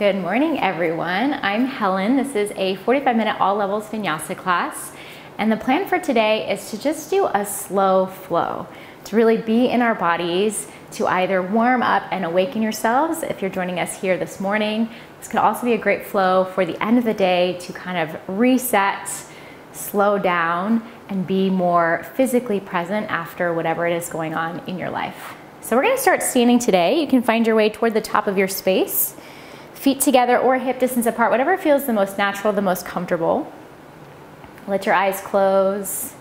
Good morning, everyone. I'm Helen. This is a 45-minute all levels Vinyasa class. And the plan for today is to just do a slow flow, to really be in our bodies, to either warm up and awaken yourselves. If you're joining us here this morning, this could also be a great flow for the end of the day to kind of reset, slow down, and be more physically present after whatever it is going on in your life. So we're going to start standing today. You can find your way toward the top of your space. Feet together or hip distance apart, whatever feels the most natural, the most comfortable. Let your eyes close.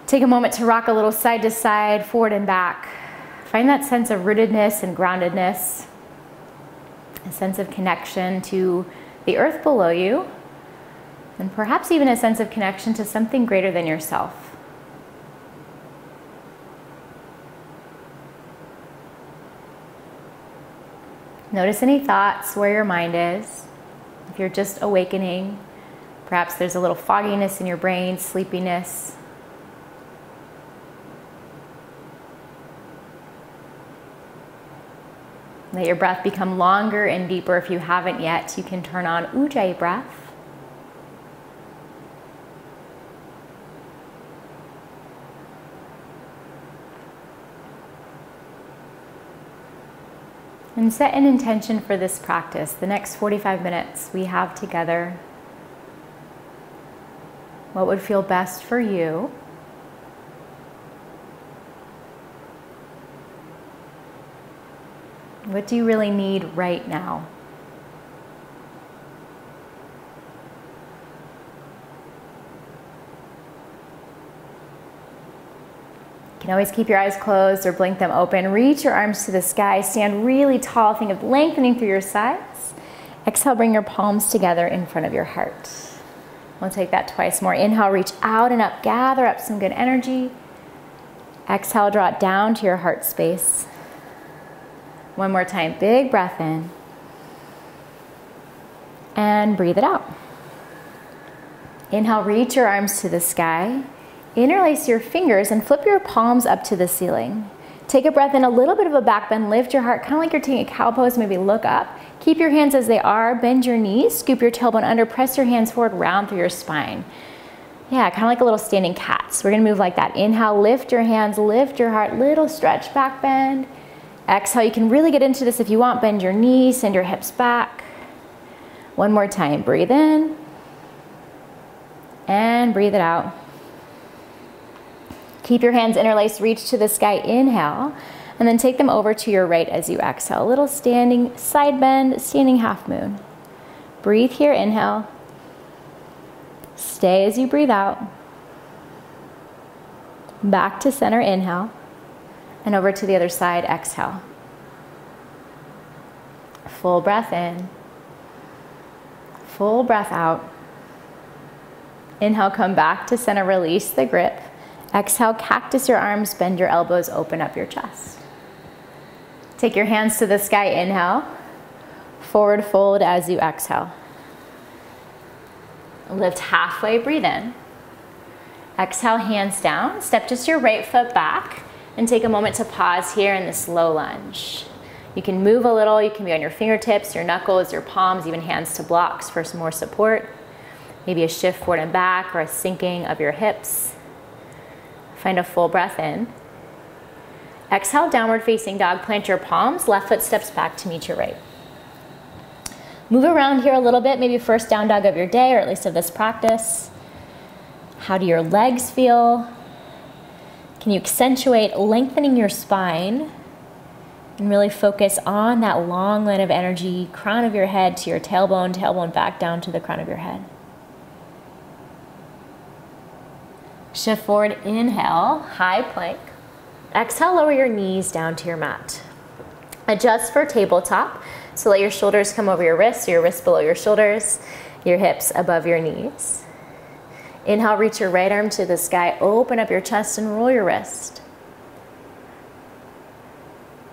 Take a moment to rock a little side to side, forward and back. Find that sense of rootedness and groundedness, a sense of connection to the earth below you, and perhaps even a sense of connection to something greater than yourself. Notice any thoughts where your mind is. If you're just awakening, perhaps there's a little fogginess in your brain, sleepiness. Let your breath become longer and deeper. If you haven't yet, you can turn on Ujjayi breath. And set an intention for this practice, the next 45 minutes we have together. What would feel best for you? What do you really need right now? You can always keep your eyes closed or blink them open. Reach your arms to the sky. Stand really tall. Think of lengthening through your sides. Exhale, bring your palms together in front of your heart. We'll take that twice more. Inhale, reach out and up. Gather up some good energy. Exhale, draw it down to your heart space. One more time. Big breath in. And breathe it out. Inhale, reach your arms to the sky. Interlace your fingers and flip your palms up to the ceiling. Take a breath in, a little bit of a back bend. Lift your heart, kind of like you're taking a cow pose. Maybe look up. Keep your hands as they are. Bend your knees. Scoop your tailbone under. Press your hands forward, round through your spine. Yeah, kind of like a little standing cat. So we're going to move like that. Inhale, lift your hands, lift your heart. Little stretch, back bend. Exhale, you can really get into this if you want. Bend your knees, send your hips back. One more time. Breathe in. And breathe it out. Keep your hands interlaced, reach to the sky, inhale, and then take them over to your right as you exhale. A little standing side bend, standing half moon. Breathe here, inhale. Stay as you breathe out. Back to center, inhale, and over to the other side, exhale. Full breath in. Full breath out. Inhale, come back to center, release the grip. Exhale, cactus your arms, bend your elbows, open up your chest. Take your hands to the sky, inhale. Forward fold as you exhale. Lift halfway, breathe in. Exhale, hands down. Step just your right foot back and take a moment to pause here in this low lunge. You can move a little, you can be on your fingertips, your knuckles, your palms, even hands to blocks for some more support. Maybe a shift forward and back or a sinking of your hips. Find a full breath in. Exhale, downward facing dog. Plant your palms. Left foot steps back to meet your right. Move around here a little bit. Maybe first down dog of your day, or at least of this practice. How do your legs feel? Can you accentuate lengthening your spine and really focus on that long line of energy, crown of your head to your tailbone, tailbone back down to the crown of your head. Shift forward, inhale, high plank. Exhale, lower your knees down to your mat. Adjust for tabletop. So let your shoulders come over your wrists, your wrists below your shoulders, your hips above your knees. Inhale, reach your right arm to the sky, open up your chest and roll your wrist.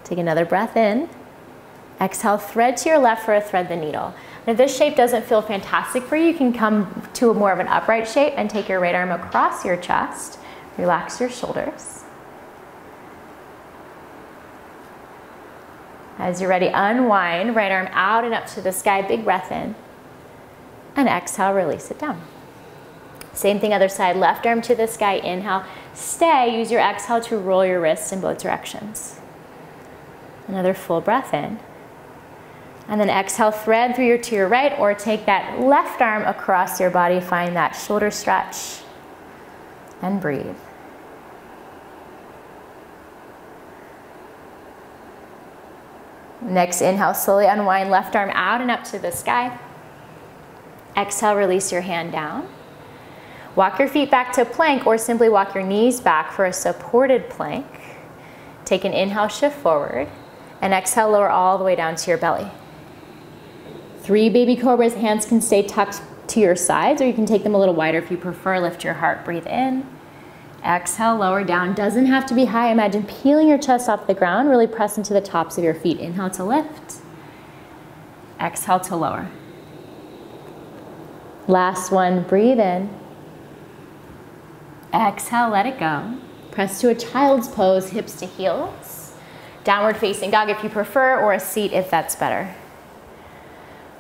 Take another breath in. Exhale, thread to your left for a thread the needle. And if this shape doesn't feel fantastic for you, you can come to more of an upright shape and take your right arm across your chest. Relax your shoulders. As you're ready, unwind, right arm out and up to the sky, big breath in. And exhale, release it down. Same thing, other side, left arm to the sky, inhale, stay, use your exhale to roll your wrists in both directions. Another full breath in. And then exhale, thread through to your right, or take that left arm across your body, find that shoulder stretch, and breathe. Next inhale, slowly unwind, left arm out and up to the sky. Exhale, release your hand down. Walk your feet back to plank, or simply walk your knees back for a supported plank. Take an inhale, shift forward, and exhale, lower all the way down to your belly. 3 baby cobras, hands can stay tucked to your sides, or you can take them a little wider if you prefer. Lift your heart, breathe in. Exhale, lower down. Doesn't have to be high. Imagine peeling your chest off the ground. Really press into the tops of your feet. Inhale to lift. Exhale to lower. Last one, breathe in. Exhale, let it go. Press to a child's pose, hips to heels. Downward facing dog if you prefer, or a seat if that's better.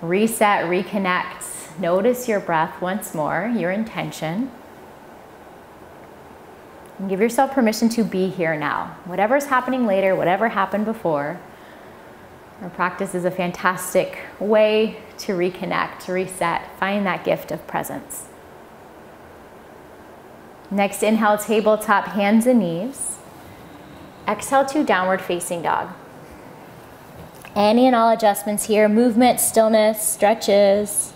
Reset, reconnect. Notice your breath once more, your intention. And give yourself permission to be here now. Whatever's happening later, whatever happened before, our practice is a fantastic way to reconnect, to reset, find that gift of presence. Next, inhale, tabletop, hands and knees. Exhale to downward facing dog. Any and all adjustments here, movement, stillness, stretches.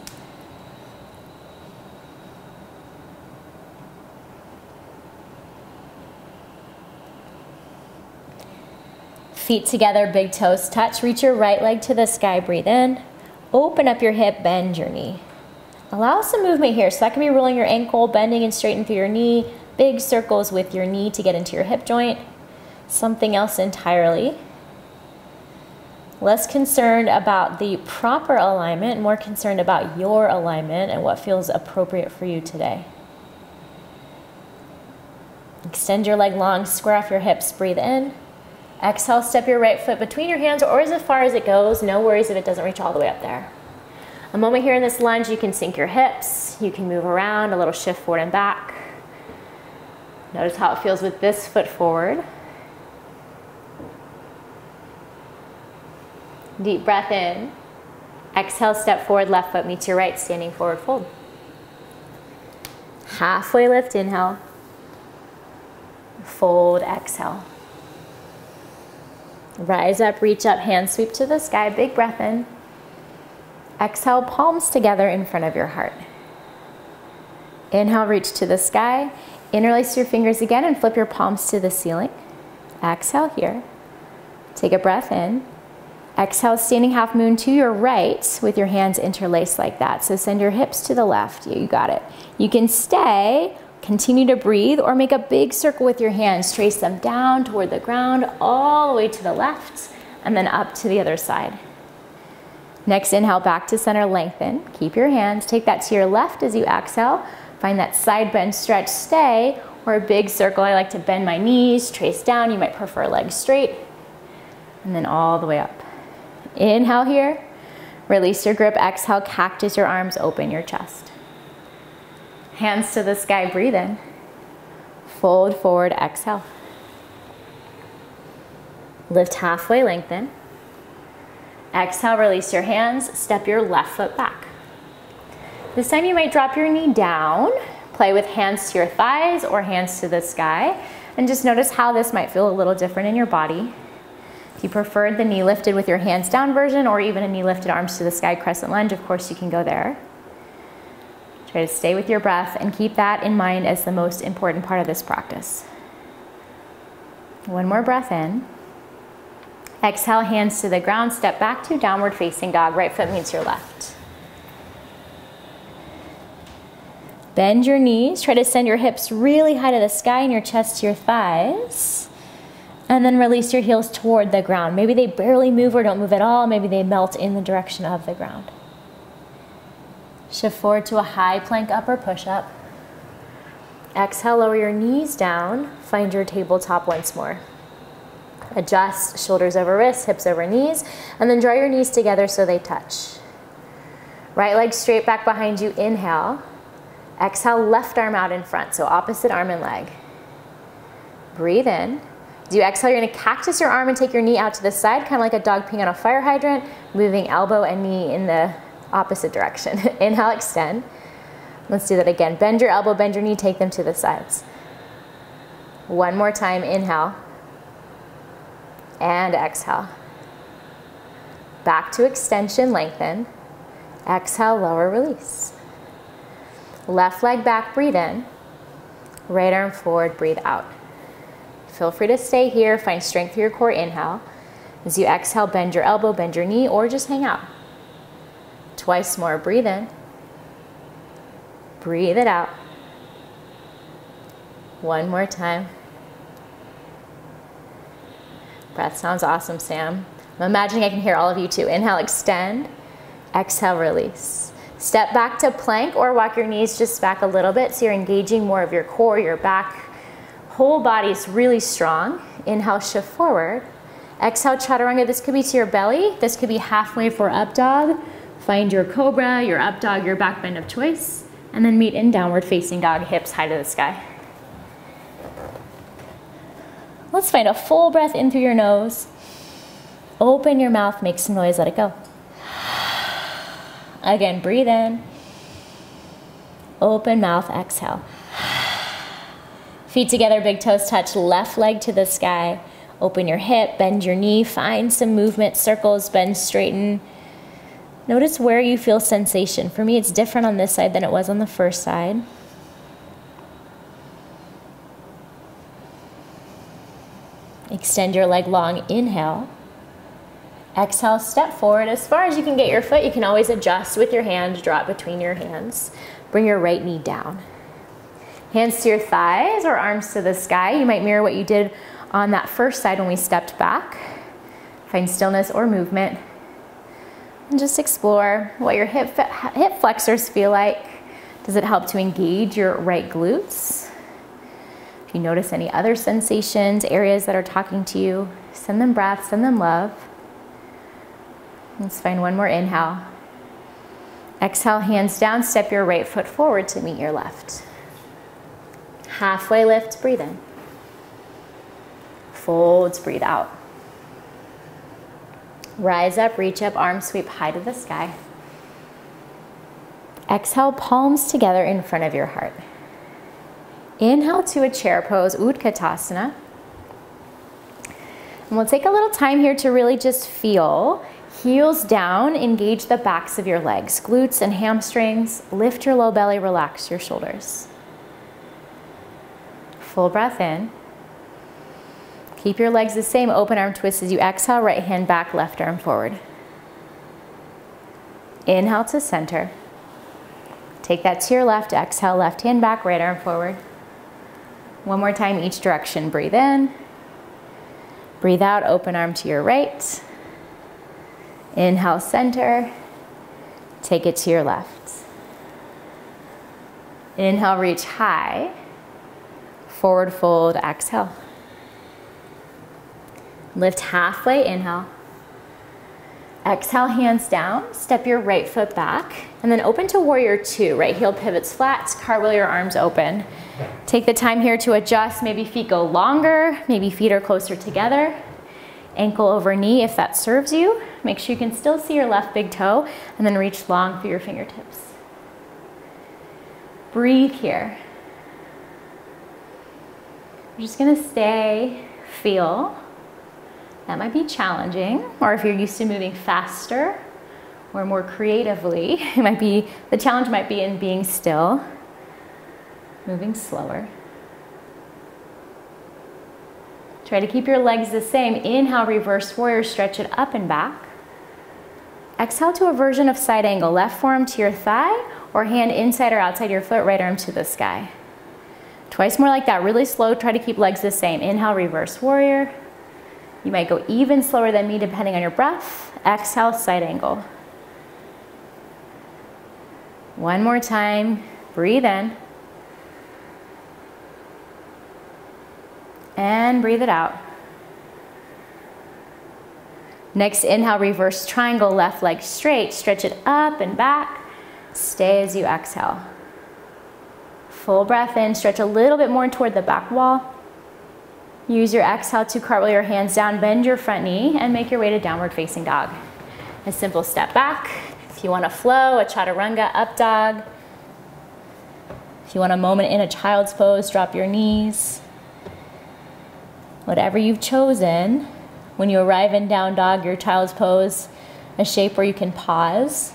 Feet together, big toes touch. Reach your right leg to the sky, breathe in. Open up your hip, bend your knee. Allow some movement here. So that can be rolling your ankle, bending and straighten through your knee. Big circles with your knee to get into your hip joint. Something else entirely. Less concerned about the proper alignment, more concerned about your alignment and what feels appropriate for you today. Extend your leg long, square off your hips, breathe in. Exhale, step your right foot between your hands or as far as it goes. No worries if it doesn't reach all the way up there. A moment here in this lunge, you can sink your hips, you can move around, a little shift forward and back. Notice how it feels with this foot forward. Deep breath in. Exhale, step forward, left foot meets your right, standing forward fold. Halfway lift, inhale. Fold, exhale. Rise up, reach up, hand sweep to the sky, big breath in. Exhale, palms together in front of your heart. Inhale, reach to the sky. Interlace your fingers again and flip your palms to the ceiling. Exhale here. Take a breath in. Exhale, standing half moon to your right with your hands interlaced like that. So send your hips to the left. You got it. You can stay, continue to breathe, or make a big circle with your hands. Trace them down toward the ground, all the way to the left, and then up to the other side. Next, inhale, back to center, lengthen. Keep your hands, take that to your left as you exhale. Find that side bend, stretch, stay, or a big circle. I like to bend my knees, trace down. You might prefer legs straight, and then all the way up. Inhale here, release your grip, exhale, cactus your arms, open your chest. Hands to the sky, breathe in. Fold forward, exhale. Lift halfway, lengthen. Exhale, release your hands, step your left foot back. This time you might drop your knee down, play with hands to your thighs or hands to the sky, and just notice how this might feel a little different in your body. If you preferred the knee lifted with your hands down version, or even a knee lifted, arms to the sky, crescent lunge, of course you can go there. Try to stay with your breath and keep that in mind as the most important part of this practice. One more breath in. Exhale, hands to the ground, step back to downward facing dog. Right foot meets your left. Bend your knees. Try to send your hips really high to the sky and your chest to your thighs. And then release your heels toward the ground. Maybe they barely move or don't move at all. Maybe they melt in the direction of the ground. Shift forward to a high plank up or push-up. Exhale, lower your knees down. Find your tabletop once more. Adjust, shoulders over wrists, hips over knees, and then draw your knees together so they touch. Right leg straight back behind you, inhale. Exhale, left arm out in front, so opposite arm and leg. Breathe in. As you exhale, you're gonna cactus your arm and take your knee out to the side, kind of like a dog peeing on a fire hydrant, moving elbow and knee in the opposite direction. Inhale, extend. Let's do that again. Bend your elbow, bend your knee, take them to the sides. One more time, inhale. And exhale. Back to extension, lengthen. Exhale, lower, release. Left leg back, breathe in. Right arm forward, breathe out. Feel free to stay here, find strength through your core, inhale. As you exhale, bend your elbow, bend your knee, or just hang out. Twice more, breathe in. Breathe it out. One more time. Breath sounds awesome, Sam. I'm imagining I can hear all of you too. Inhale, extend. Exhale, release. Step back to plank or walk your knees just back a little bit so you're engaging more of your core, your back. Whole body is really strong. Inhale, shift forward. Exhale, chaturanga. This could be to your belly. This could be halfway for up dog. Find your cobra, your up dog, your back bend of choice. And then meet in downward facing dog, hips high to the sky. Let's find a full breath in through your nose. Open your mouth, make some noise, let it go. Again, breathe in. Open mouth, exhale. Feet together, big toes touch, left leg to the sky. Open your hip, bend your knee, find some movement, circles, bend, straighten. Notice where you feel sensation. For me, it's different on this side than it was on the first side. Extend your leg long, inhale. Exhale, step forward as far as you can get your foot. You can always adjust with your hand, draw it between your hands. Bring your right knee down. Hands to your thighs or arms to the sky. You might mirror what you did on that first side when we stepped back. Find stillness or movement. And just explore what your hip flexors feel like. Does it help to engage your right glutes? If you notice any other sensations, areas that are talking to you, send them breath, send them love. Let's find one more inhale. Exhale, hands down, step your right foot forward to meet your left. Halfway lift, breathe in. Folds, breathe out. Rise up, reach up, arms sweep high to the sky. Exhale, palms together in front of your heart. Inhale to a chair pose, Utkatasana. And we'll take a little time here to really just feel. Heels down, engage the backs of your legs, glutes and hamstrings. Lift your low belly, relax your shoulders. Full breath in. Keep your legs the same, open arm twist as you exhale, right hand back, left arm forward. Inhale to center. Take that to your left, exhale, left hand back, right arm forward. One more time, each direction, breathe in. Breathe out, open arm to your right. Inhale, center. Take it to your left. Inhale, reach high. Forward fold, exhale. Lift halfway, inhale. Exhale, hands down, step your right foot back, and then open to warrior two. Right heel pivots flat, cartwheel your arms open. Take the time here to adjust, maybe feet go longer, maybe feet are closer together. Ankle over knee if that serves you. Make sure you can still see your left big toe, and then reach long through your fingertips. Breathe here. We're just gonna stay, feel. That might be challenging, or if you're used to moving faster or more creatively, the challenge might be in being still, moving slower. Try to keep your legs the same. Inhale, reverse warrior, stretch it up and back. Exhale to a version of side angle, left forearm to your thigh, or hand inside or outside your foot, right arm to the sky. Twice more like that, really slow, try to keep legs the same. Inhale, reverse warrior. You might go even slower than me depending on your breath. Exhale, side angle. One more time, breathe in. And breathe it out. Next inhale, reverse triangle, left leg straight, stretch it up and back. Stay as you exhale. Full breath in, stretch a little bit more toward the back wall. Use your exhale to cartwheel your hands down, bend your front knee, and make your way to downward facing dog. A simple step back. If you want to flow, a chaturanga, up dog. If you want a moment in a child's pose, drop your knees. Whatever you've chosen, when you arrive in down dog, your child's pose, a shape where you can pause.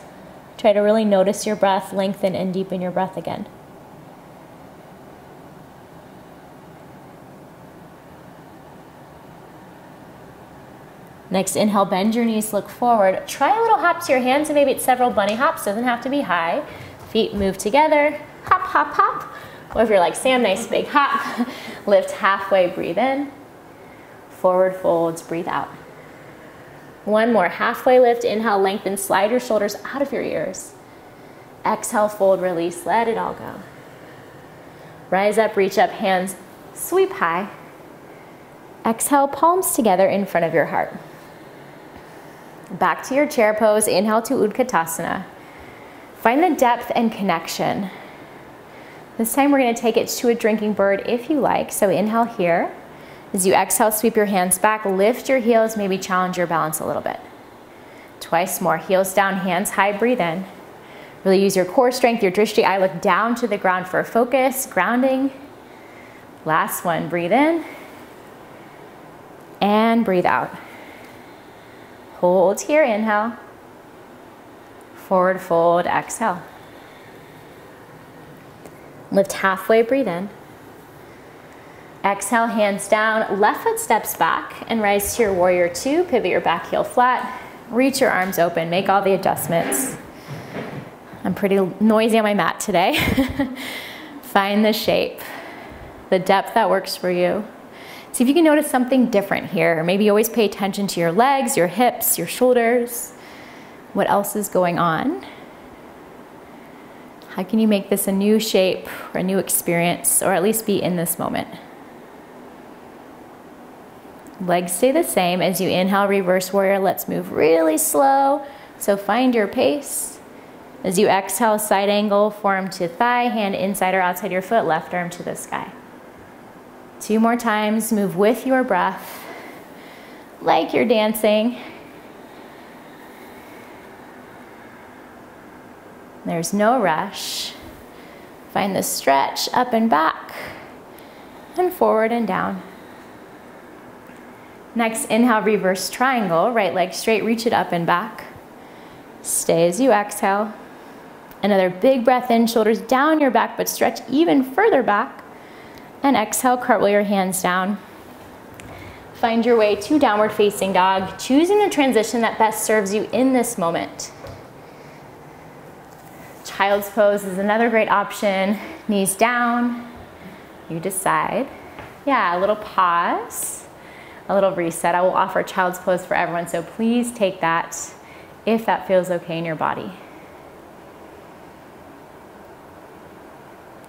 Try to really notice your breath, lengthen and deepen your breath again. Next, inhale, bend your knees, look forward. Try a little hop to your hands, and maybe it's several bunny hops, doesn't have to be high. Feet move together, hop, hop, hop. Or if you're like Sam, nice big hop. Lift halfway, breathe in. Forward folds, breathe out. One more, halfway lift, inhale, lengthen, slide your shoulders out of your ears. Exhale, fold, release, let it all go. Rise up, reach up, hands sweep high. Exhale, palms together in front of your heart. Back to your chair pose, inhale to Utkatasana. Find the depth and connection. This time we're going to take it to a drinking bird if you like. So inhale here. As you exhale, sweep your hands back, lift your heels, maybe challenge your balance a little bit. Twice more, heels down, hands high, breathe in. Really use your core strength, your drishti eye, look down to the ground for focus, grounding. Last one, breathe in and breathe out. Hold here, inhale. Forward fold, exhale. Lift halfway, breathe in. Exhale, hands down, left foot steps back and rise to your warrior two. Pivot your back heel flat, reach your arms open, make all the adjustments. I'm pretty noisy on my mat today. Find the shape, the depth that works for you. See if you can notice something different here. Maybe always pay attention to your legs, your hips, your shoulders. What else is going on? How can you make this a new shape or a new experience, or at least be in this moment? Legs stay the same. As you inhale, reverse warrior, let's move really slow. So find your pace. As you exhale, side angle, forearm to thigh, hand inside or outside your foot, left arm to the sky. 2 more times, move with your breath, like you're dancing. There's no rush. Find the stretch up and back, and forward and down. Next, inhale, reverse triangle, right leg straight, reach it up and back. Stay as you exhale. Another big breath in, shoulders down your back, but stretch even further back. And exhale, cartwheel your hands down. Find your way to downward facing dog, choosing the transition that best serves you in this moment. Child's pose is another great option. Knees down, you decide. Yeah, a little pause, a little reset. I will offer child's pose for everyone, so please take that if that feels okay in your body.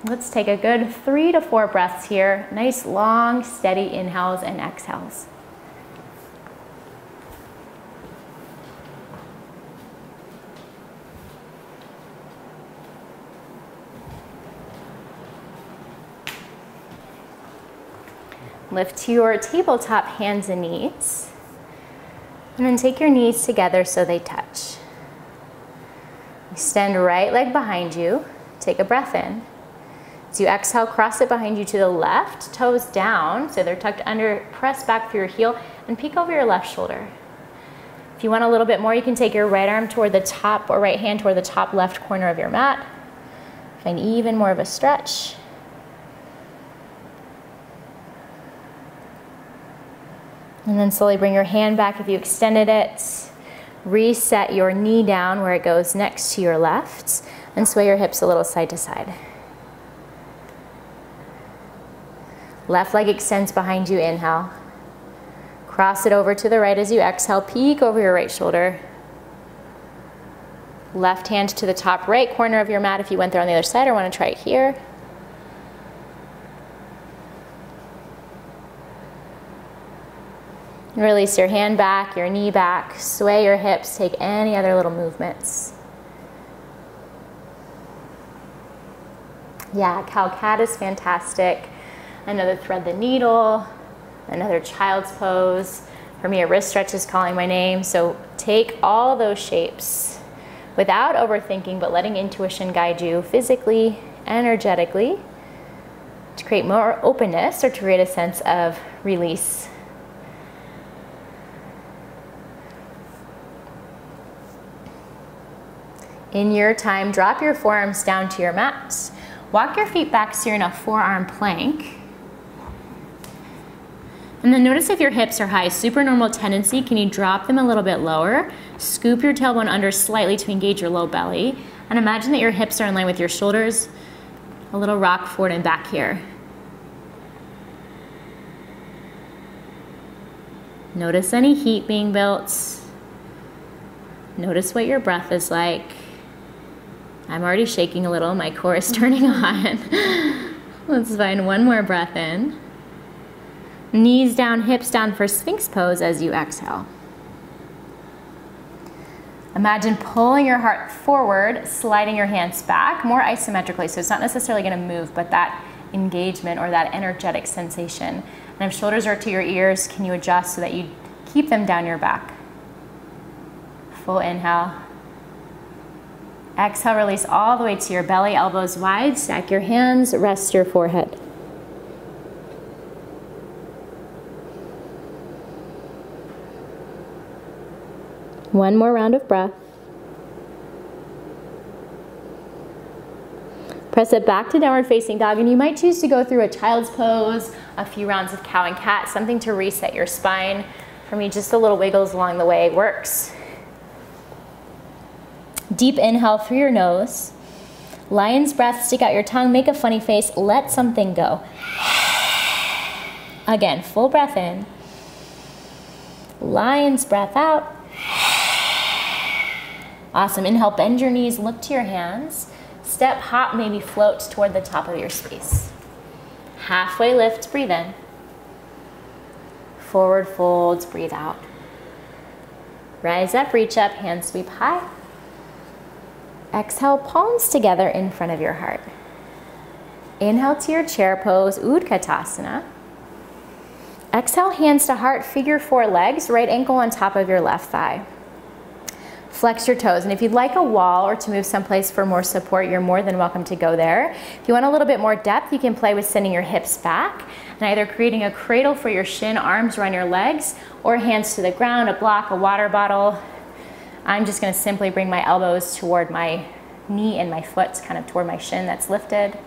Let's take a good 3 to 4 breaths here. Nice, long, steady inhales and exhales. Lift to your tabletop hands and knees. And then take your knees together so they touch. Extend right leg behind you. Take a breath in. As you exhale, cross it behind you to the left, toes down, so they're tucked under, press back through your heel, and peek over your left shoulder. If you want a little bit more, you can take your right arm toward the top, or right hand toward the top left corner of your mat. Find even more of a stretch. And then slowly bring your hand back if you extended it. Reset your knee down where it goes next to your left, and sway your hips a little side to side. Left leg extends behind you, inhale. Cross it over to the right as you exhale, peek over your right shoulder. Left hand to the top right corner of your mat if you went there on the other side, or want to try it here. Release your hand back, your knee back, sway your hips, take any other little movements. Yeah, cow cat is fantastic. Another thread the needle, another child's pose. For me, a wrist stretch is calling my name. So take all those shapes without overthinking, but letting intuition guide you physically, energetically, to create more openness or to create a sense of release. In your time, drop your forearms down to your mats. Walk your feet back so you're in a forearm plank. And then notice if your hips are high, super normal tendency, can you drop them a little bit lower? Scoop your tailbone under slightly to engage your low belly. And imagine that your hips are in line with your shoulders. A little rock forward and back here. Notice any heat being built. Notice what your breath is like. I'm already shaking a little, my core is turning on. Let's find one more breath in. Knees down, hips down for Sphinx Pose as you exhale. Imagine pulling your heart forward, sliding your hands back, more isometrically, so it's not necessarily gonna move, but that engagement or that energetic sensation. And if shoulders are to your ears, can you adjust so that you keep them down your back? Full inhale. Exhale, release all the way to your belly, elbows wide, stack your hands, rest your forehead. One more round of breath. Press it back to downward facing dog, and you might choose to go through a child's pose, a few rounds of cow and cat, something to reset your spine. For me, just a little wiggles along the way works. Deep inhale through your nose. Lion's breath, stick out your tongue, make a funny face, let something go. Again, full breath in. Lion's breath out. Awesome, inhale, bend your knees, look to your hands. Step, hop, maybe float toward the top of your space. Halfway lift, breathe in. Forward folds, breathe out. Rise up, reach up, hand sweep high. Exhale, palms together in front of your heart. Inhale to your chair pose, Utkatasana. Exhale, hands to heart, figure four legs, right ankle on top of your left thigh. Flex your toes, and if you'd like a wall or to move someplace for more support, you're more than welcome to go there. If you want a little bit more depth, you can play with sending your hips back and either creating a cradle for your shin, arms around your legs, or hands to the ground, a block, a water bottle. I'm just gonna simply bring my elbows toward my knee and my foot, kind of toward my shin that's lifted.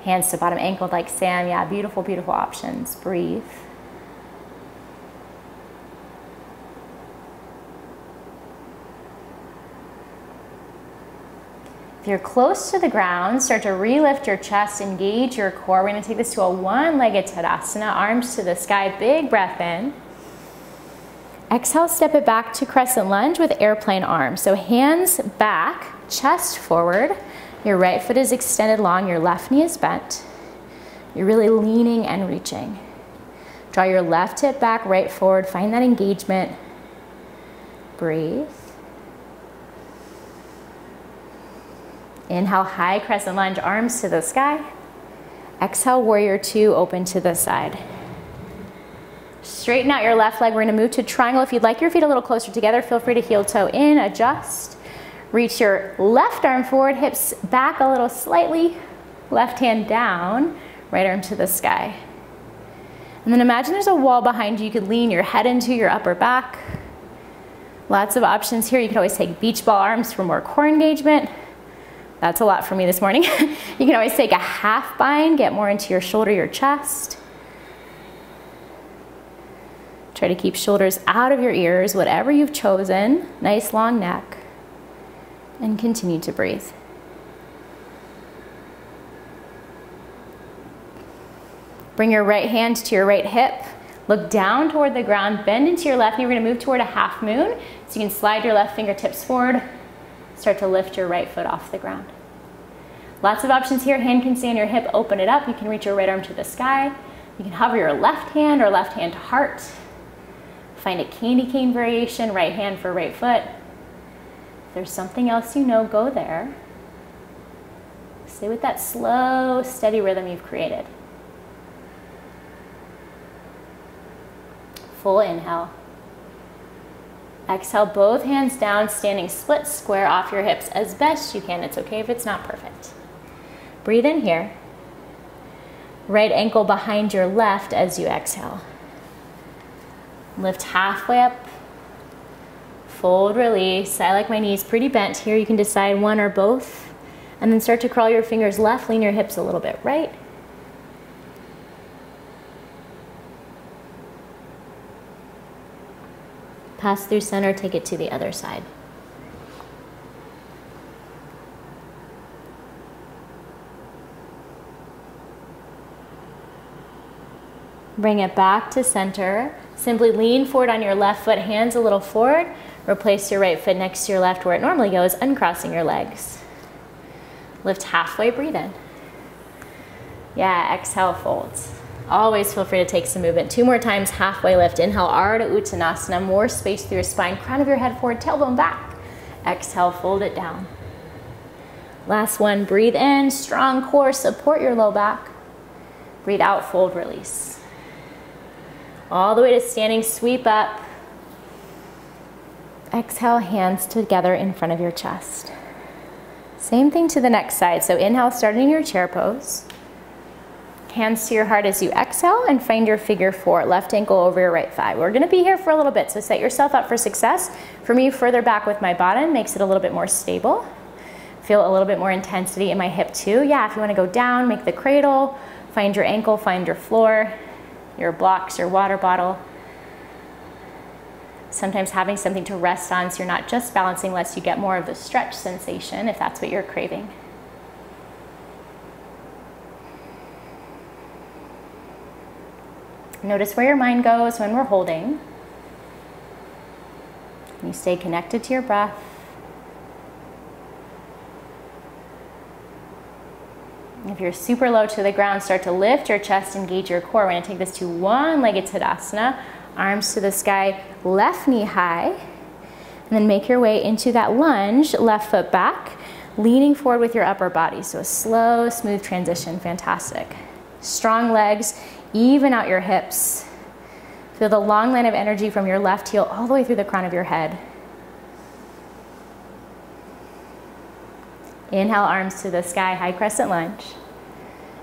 Hands to bottom ankle like Sam. Yeah, beautiful, beautiful options. Breathe. If you're close to the ground, start to re-lift your chest, engage your core. We're gonna take this to a one-legged Tadasana, arms to the sky, big breath in. Exhale, step it back to crescent lunge with airplane arms. So hands back, chest forward. Your right foot is extended long, your left knee is bent. You're really leaning and reaching. Draw your left hip back, right forward, find that engagement. Breathe. Inhale, high crescent lunge, arms to the sky. Exhale, warrior two, open to the side. Straighten out your left leg. We're gonna move to triangle. If you'd like your feet a little closer together, feel free to heel toe in, adjust. Reach your left arm forward, hips back a little slightly. Left hand down, right arm to the sky. And then imagine there's a wall behind you. You could lean your head into your upper back. Lots of options here. You could always take beach ball arms for more core engagement. That's a lot for me this morning. You can always take a half bind, get more into your shoulder, your chest. Try to keep shoulders out of your ears, whatever you've chosen. Nice long neck. And continue to breathe. Bring your right hand to your right hip. Look down toward the ground, bend into your left knee. We're gonna move toward a half moon. So you can slide your left fingertips forward. Start to lift your right foot off the ground. Lots of options here. Hand can stay on your hip, open it up. You can reach your right arm to the sky. You can hover your left hand or left hand to heart. Find a candy cane variation, right hand for right foot. If there's something else you know, go there. Stay with that slow, steady rhythm you've created. Full inhale. Exhale, both hands down, standing split square off your hips as best you can. It's okay if it's not perfect. Breathe in here. Right ankle behind your left as you exhale. Lift halfway up. Fold, release. I like my knees pretty bent here. You can decide one or both. And then start to crawl your fingers left, lean your hips a little bit right. Pass through center, take it to the other side. Bring it back to center. Simply lean forward on your left foot, hands a little forward. Replace your right foot next to your left where it normally goes, uncrossing your legs. Lift halfway, breathe in. Yeah, exhale, folds. Always feel free to take some movement. 2 more times, halfway lift. Inhale, Ardha Uttanasana, more space through your spine. Crown of your head forward, tailbone back. Exhale, fold it down. Last one, breathe in, strong core, support your low back. Breathe out, fold, release. All the way to standing, sweep up. Exhale, hands together in front of your chest. Same thing to the next side. So inhale, starting your chair pose. Hands to your heart as you exhale and find your figure 4, left ankle over your right thigh. We're gonna be here for a little bit, so set yourself up for success. For me, further back with my bottom makes it a little bit more stable. Feel a little bit more intensity in my hip too. Yeah, if you wanna go down, make the cradle, find your ankle, find your floor, your blocks, your water bottle. Sometimes having something to rest on so you're not just balancing less, you get more of the stretch sensation if that's what you're craving. Notice where your mind goes when we're holding. You stay connected to your breath. If you're super low to the ground, start to lift your chest, engage your core. We're gonna take this to one-legged Tadasana, arms to the sky, left knee high, and then make your way into that lunge, left foot back, leaning forward with your upper body. So a slow, smooth transition, fantastic. Strong legs, even out your hips. Feel the long line of energy from your left heel all the way through the crown of your head. Inhale, arms to the sky, high crescent lunge.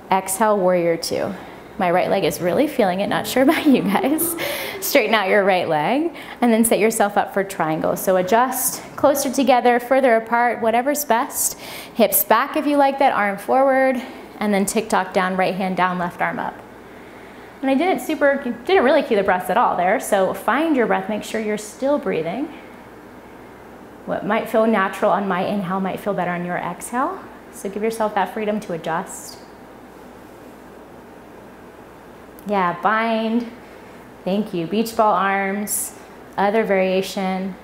Exhale, warrior 2. My right leg is really feeling it, not sure about you guys. Straighten out your right leg and then set yourself up for triangle. So adjust closer together, further apart, whatever's best. Hips back if you like that, arm forward, and then tick-tock down, right hand down, left arm up. And I didn't really cue the breaths at all there, so find your breath, make sure you're still breathing. What might feel natural on my inhale might feel better on your exhale, so give yourself that freedom to adjust. Yeah, bind, thank you. Beach ball arms, other variation.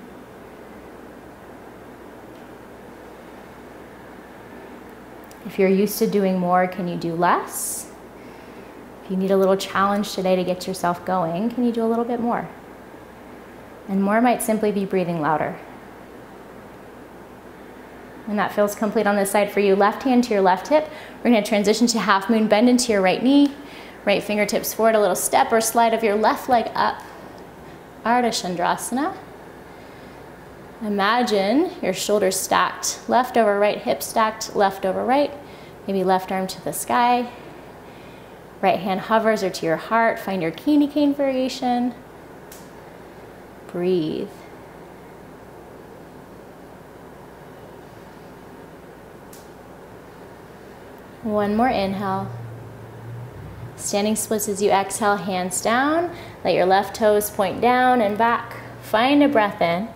If you're used to doing more, can you do less? If you need a little challenge today to get yourself going, can you do a little bit more? And more might simply be breathing louder. And that feels complete on this side for you. Left hand to your left hip. We're gonna transition to half moon, bend into your right knee, right fingertips forward, a little step or slide of your left leg up. Ardha Chandrasana. Imagine your shoulders stacked, left over right, hip stacked, left over right. Maybe left arm to the sky. Right hand hovers or to your heart. Find your candy cane variation. Breathe. One more inhale. Standing splits as you exhale, hands down. Let your left toes point down and back. Find a breath in.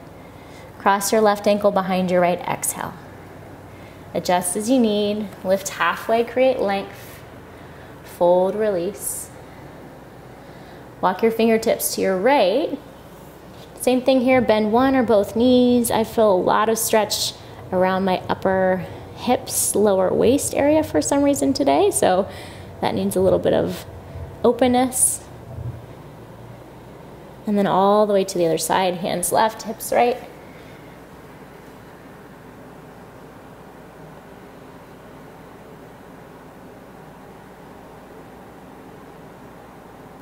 Cross your left ankle behind your right, exhale. Adjust as you need. Lift halfway, create length. Fold, release. Walk your fingertips to your right. Same thing here, bend one or both knees. I feel a lot of stretch around my upper hips, lower waist area for some reason today, so that needs a little bit of openness. And then all the way to the other side, hands left, hips right.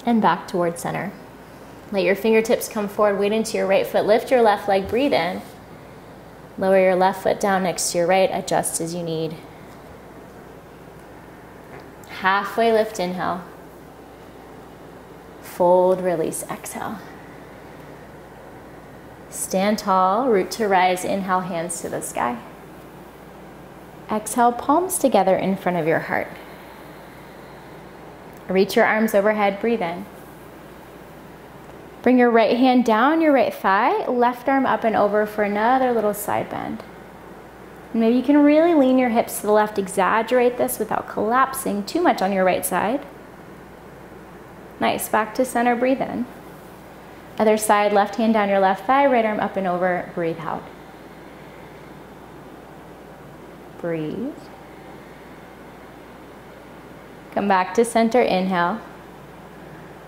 And back towards center. Let your fingertips come forward, weight into your right foot, lift your left leg, breathe in. Lower your left foot down next to your right, adjust as you need. Halfway lift, inhale. Fold, release, exhale. Stand tall, root to rise, inhale, hands to the sky. Exhale, palms together in front of your heart. Reach your arms overhead, breathe in. Bring your right hand down your right thigh, left arm up and over for another little side bend. And maybe you can really lean your hips to the left, exaggerate this without collapsing too much on your right side. Nice, back to center, breathe in. Other side, left hand down your left thigh, right arm up and over, breathe out. Breathe. Come back to center, inhale.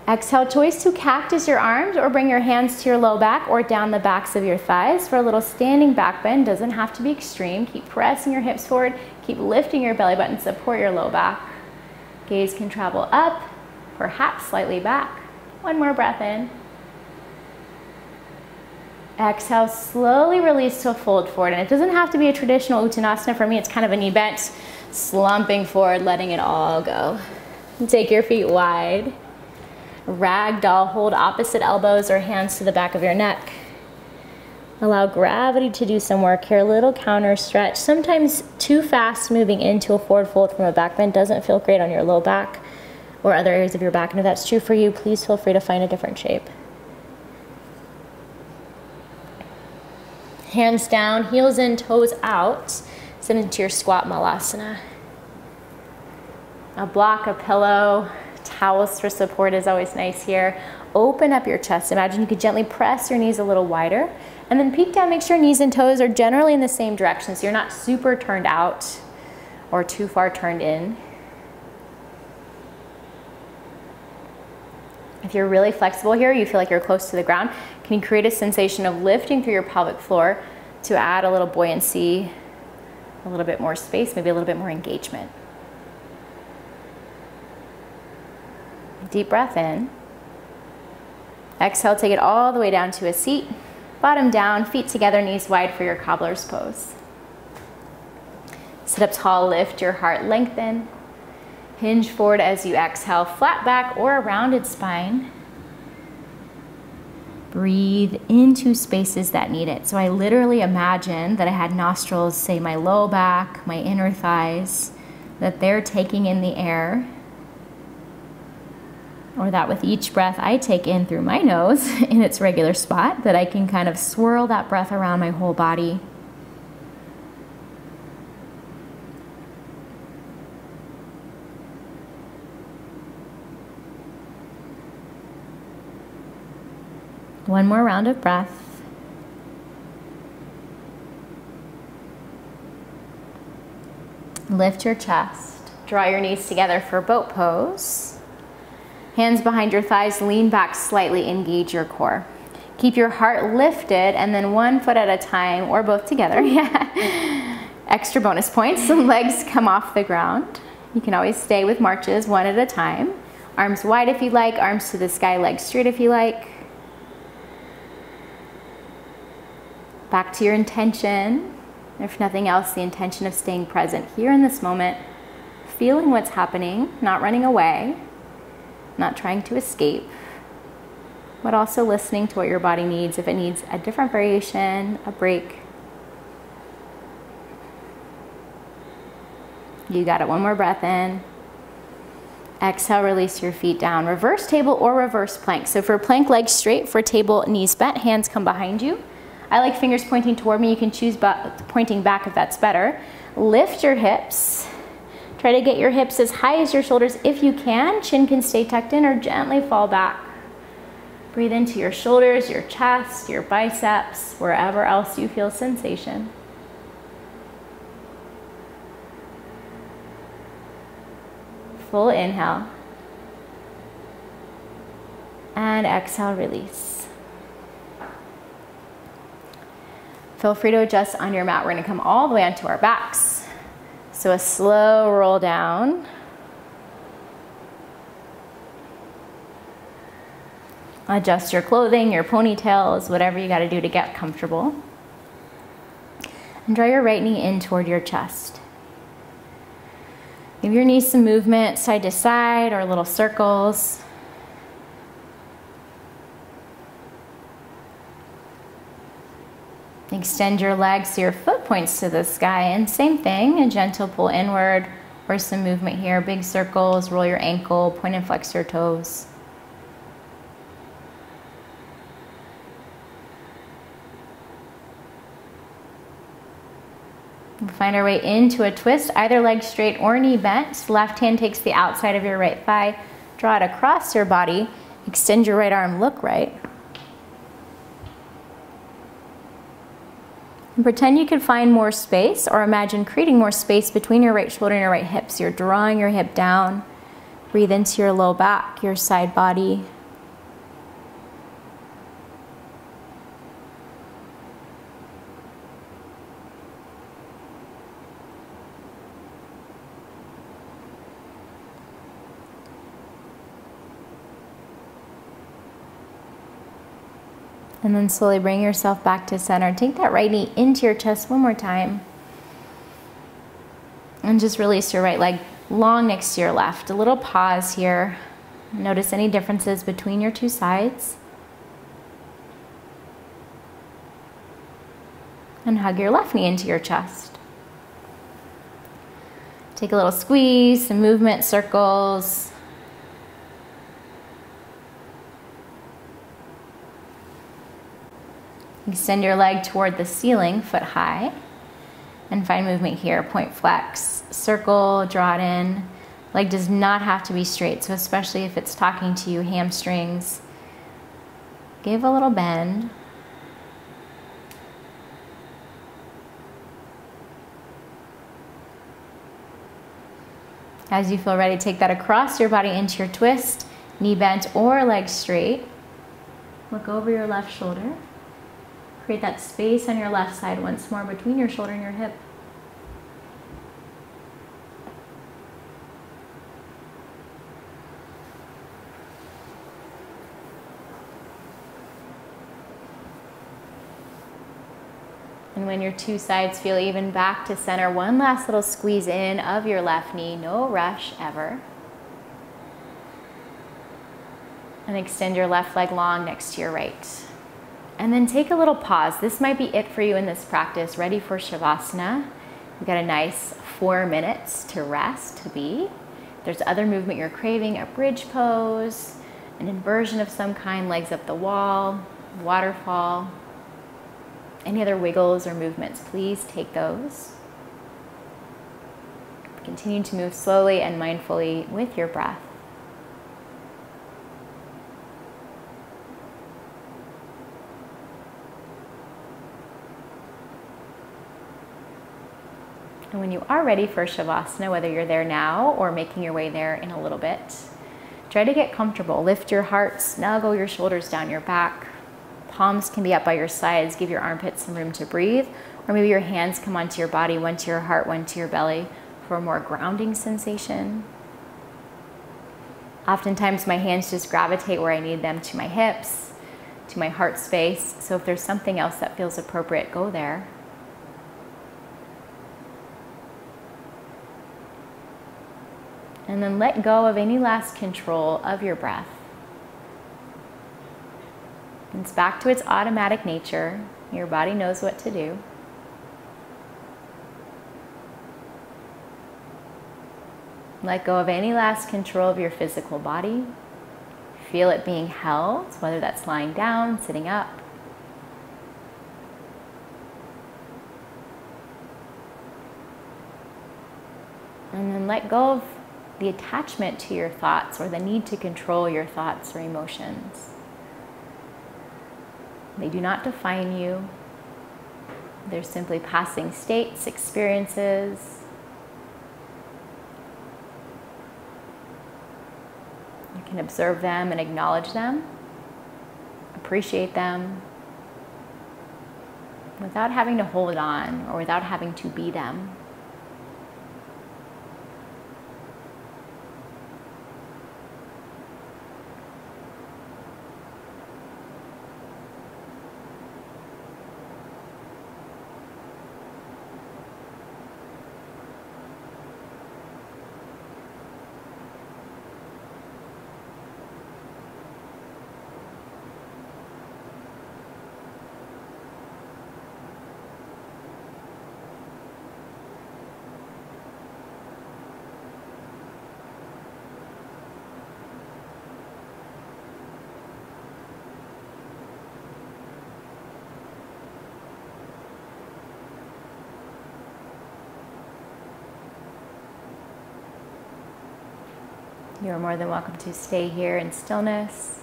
Exhale, choice to cactus your arms or bring your hands to your low back or down the backs of your thighs for a little standing back bend. Doesn't have to be extreme. Keep pressing your hips forward. Keep lifting your belly button, support your low back. Gaze can travel up, perhaps slightly back. One more breath in. Exhale, slowly release to a fold forward. And it doesn't have to be a traditional Uttanasana. For me, it's kind of a knee bent, slumping forward, letting it all go. Take your feet wide. Ragdoll, hold opposite elbows or hands to the back of your neck. Allow gravity to do some work here. A little counter stretch. Sometimes too fast moving into a forward fold from a back bend doesn't feel great on your low back or other areas of your back. And if that's true for you, please feel free to find a different shape. Hands down, heels in, toes out. Sit into your squat Malasana. A block, a pillow, towels for support is always nice here. Open up your chest. Imagine you could gently press your knees a little wider and then peek down. Make sure knees and toes are generally in the same direction so you're not super turned out or too far turned in. If you're really flexible here, you feel like you're close to the ground, can you create a sensation of lifting through your pelvic floor to add a little buoyancy, a little bit more space, maybe a little bit more engagement. Deep breath in. Exhale, take it all the way down to a seat. Bottom down, feet together, knees wide for your cobbler's pose. Sit up tall, lift your heart, lengthen. Hinge forward as you exhale, flat back or a rounded spine. Breathe into spaces that need it. So I literally imagine that I had nostrils, say my low back, my inner thighs, that they're taking in the air. Or that with each breath I take in through my nose in its regular spot, that I can kind of swirl that breath around my whole body. One more round of breath. Lift your chest. Draw your knees together for boat pose. Hands behind your thighs, lean back slightly, engage your core. Keep your heart lifted and then one foot at a time or both together. Yeah. Extra bonus points. Legs come off the ground. You can always stay with marches one at a time. Arms wide if you like, arms to the sky, legs straight if you like. Back to your intention. If nothing else, the intention of staying present here in this moment, feeling what's happening, not running away, not trying to escape, but also listening to what your body needs. If it needs a different variation, a break, you got it. One more breath in. Exhale, release your feet down. Reverse table or reverse plank. So for plank, legs straight. For table, knees bent, hands come behind you. I like fingers pointing toward me. You can choose pointing back if that's better. Lift your hips. Try to get your hips as high as your shoulders if you can. Chin can stay tucked in or gently fall back. Breathe into your shoulders, your chest, your biceps, wherever else you feel sensation. Full inhale. And exhale, release. Feel free to adjust on your mat. We're gonna come all the way onto our backs. So a slow roll down. Adjust your clothing, your ponytails, whatever you gotta do to get comfortable. And draw your right knee in toward your chest. Give your knees some movement side to side or little circles. Extend your legs so your foot points to the sky, and same thing, a gentle pull inward or some movement here. Big circles, roll your ankle, point and flex your toes. We'll find our way into a twist, either leg straight or knee bent. Left hand takes the outside of your right thigh. Draw it across your body. Extend your right arm, look right. And pretend you could find more space, or imagine creating more space between your right shoulder and your right hip. So you're drawing your hip down. Breathe into your low back, your side body. And then slowly bring yourself back to center. Take that right knee into your chest one more time. And just release your right leg long next to your left. A little pause here. Notice any differences between your two sides. And hug your left knee into your chest. Take a little squeeze, some movement, circles. Extend your leg toward the ceiling, foot high, and find movement here. Point flex, circle, draw it in. Leg does not have to be straight, so especially if it's talking to you, hamstrings, give a little bend. As you feel ready, take that across your body into your twist, knee bent or leg straight. Look over your left shoulder. Create that space on your left side once more between your shoulder and your hip. And when your two sides feel even, back to center, one last little squeeze in of your left knee, no rush ever. And extend your left leg long next to your right. And then take a little pause. This might be it for you in this practice. Ready for Shavasana. You've got a nice 4 minutes to rest, to be. If there's other movement you're craving, a bridge pose, an inversion of some kind, legs up the wall, waterfall, any other wiggles or movements, please take those. Continue to move slowly and mindfully with your breath. And when you are ready for Shavasana, whether you're there now or making your way there in a little bit, try to get comfortable. Lift your heart, snuggle your shoulders down your back. Palms can be up by your sides. Give your armpits some room to breathe. Or maybe your hands come onto your body, one to your heart, one to your belly for a more grounding sensation. Oftentimes my hands just gravitate where I need them, to my hips, to my heart space. So if there's something else that feels appropriate, go there. And then let go of any last control of your breath. It's back to its automatic nature. Your body knows what to do. Let go of any last control of your physical body. Feel it being held, whether that's lying down, sitting up. And then let go of the attachment to your thoughts or the need to control your thoughts or emotions. They do not define you. They're simply passing states, experiences. You can observe them and acknowledge them, appreciate them, without having to hold on or without having to be them. You are more than welcome to stay here in stillness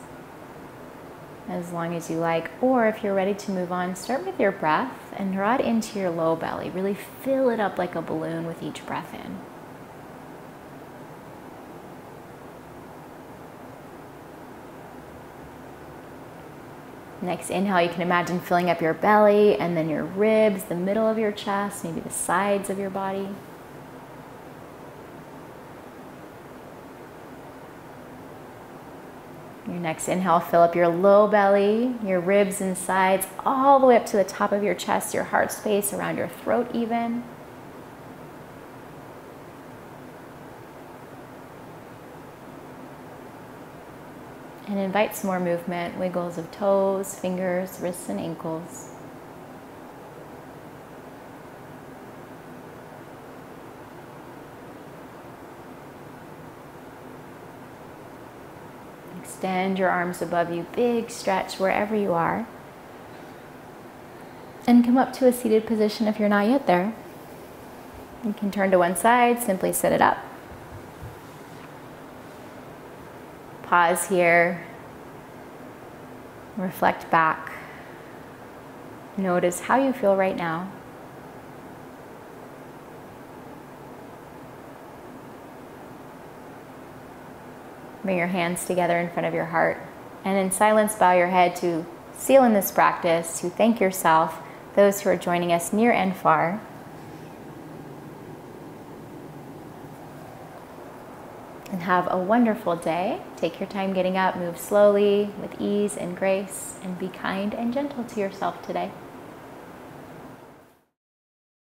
as long as you like, or if you're ready to move on, start with your breath and draw it into your low belly. Really fill it up like a balloon with each breath in. Next inhale, you can imagine filling up your belly and then your ribs, the middle of your chest, maybe the sides of your body. Your next inhale, fill up your low belly, your ribs and sides, all the way up to the top of your chest, your heart space, around your throat even. And invite some more movement, wiggles of toes, fingers, wrists, and ankles. Extend your arms above you, big stretch wherever you are. And come up to a seated position if you're not yet there. You can turn to one side, simply sit it up. Pause here. Reflect back. Notice how you feel right now. Bring your hands together in front of your heart, and in silence bow your head to seal in this practice, to thank yourself, those who are joining us near and far. And have a wonderful day. Take your time getting up, move slowly with ease and grace, and be kind and gentle to yourself today.